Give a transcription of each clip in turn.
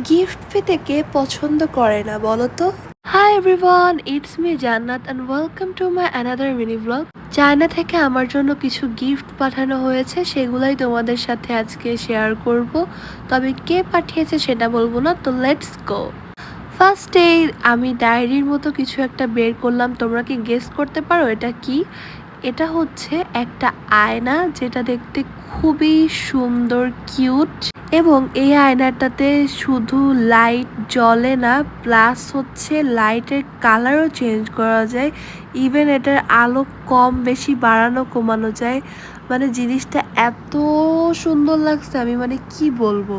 Gift পেতে কে পছন্দ করে না বলো তো? Hi everyone, it's me Jannat and welcome to my another mini vlog. China থেকে আমার জন্য কিছু গিফট পাঠানো হয়েছে, সেগুলাই তোমাদের সাথে আজকে শেয়ার করব। তবে কে পাঠিয়েছে সেটা বলবো না, তো লেটস গো। ফার্স্টে আমি ডায়েরির মতো কিছু একটা বের করলাম। তোমরা কি গেস করতে পারো এটা কি? এটা হচ্ছে একটা আয়না, যেটা দেখতে খুবই সুন্দর, কিউট। এবং এই আয়নাটাতে শুধু লাইট জ্বলে না, প্লাস হচ্ছে লাইটের কালারও চেঞ্জ করা যায়। ইভেন এটার আলো কম বেশি বাড়ানো কমানো যায়। মানে জিনিসটা এত সুন্দর লাগছে, আমি মানে কি বলবো।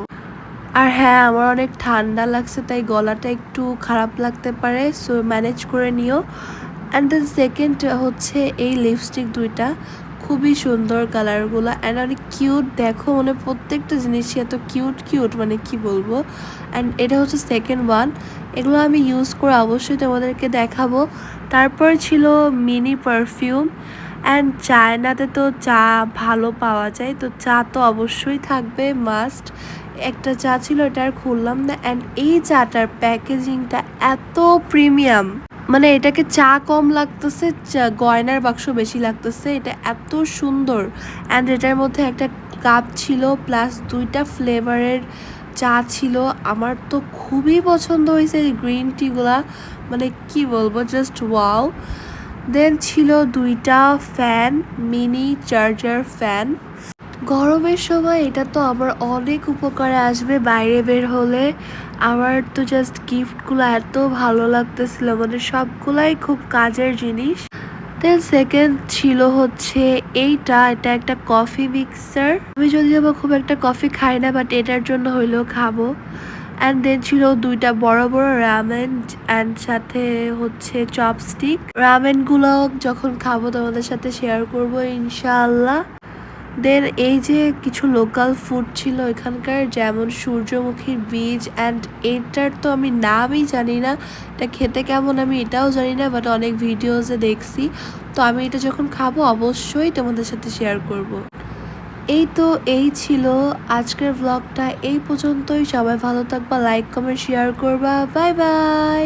আর হ্যাঁ, আমার অনেক ঠান্ডা লাগছে, তাই গলাটা একটু খারাপ লাগতে পারে, সো ম্যানেজ করে নিও। অ্যান্ড দেন সেকেন্ড হচ্ছে এই লিপস্টিক দুইটা, খুবই সুন্দর কালারগুলো অ্যান্ড অনেক কিউট। দেখো মানে প্রত্যেকটা জিনিসই এত কিউট কিউট, মানে কি বলবো। অ্যান্ড এটা হচ্ছে সেকেন্ড ওয়ান। এগুলো আমি ইউজ করে অবশ্যই তোমাদেরকে দেখাবো। তারপর ছিল মিনি পারফিউম। অ্যান্ড চায়নাতে তো চা ভালো পাওয়া যায়, তো চা তো অবশ্যই থাকবে, মাস্ট। একটা চা ছিল, এটা আর খুললাম না। অ্যান্ড এই চাটার প্যাকেজিংটা এত প্রিমিয়াম, মানে এটাকে চা কম লাগতেছে, গয়নার বাক্স বেশি লাগতেছে। এটা এত সুন্দর। অ্যান্ড এটার মধ্যে একটা কাপ ছিল, প্লাস দুইটা ফ্লেভারের চা ছিল। আমার তো খুবই পছন্দ হয়েছে এই গ্রিন টিগুলা, মানে কি বলবো, জাস্ট ওয়াও। দেন ছিল দুইটা ফ্যান, মিনি চার্জার ফ্যান। গরমের সময় এটা তো আমার অনেক উপকারে আসবে বাইরে বের হলে। আমার তো জাস্ট গিফটগুলো এত ভালো লাগতেছিল, মানে সবগুলাই খুব কাজের জিনিস। দেন সেকেন্ড ছিল হচ্ছে এটা একটা কফি মিক্সার। আমি যদিও বা খুব একটা কফি খাই না, বাট এটার জন্য হইলেও খাবো। অ্যান্ড দেন ছিল দুইটা বড় বড় রামেন, অ্যান্ড সাথে হচ্ছে চপস্টিক। রামেনগুলো যখন খাবো তোমাদের সাথে শেয়ার করবো ইনশাআল্লাহ। দেন এই যে কিছু লোকাল ফুড ছিল এখানকার, যেমন সূর্যমুখীর বীজ। অ্যান্ড এটার তো আমি নামই জানি না, এটা খেতে কেমন আমি এটাও জানি না, বাট অনেক ভিডিওসে দেখছি। তো আমি এটা যখন খাবো অবশ্যই তোমাদের সাথে শেয়ার করব। এই ছিল আজকের ব্লগটা, এই পর্যন্তই। সবাই ভালো থাকবা, লাইক কমেন্ট শেয়ার করবা। Bye bye.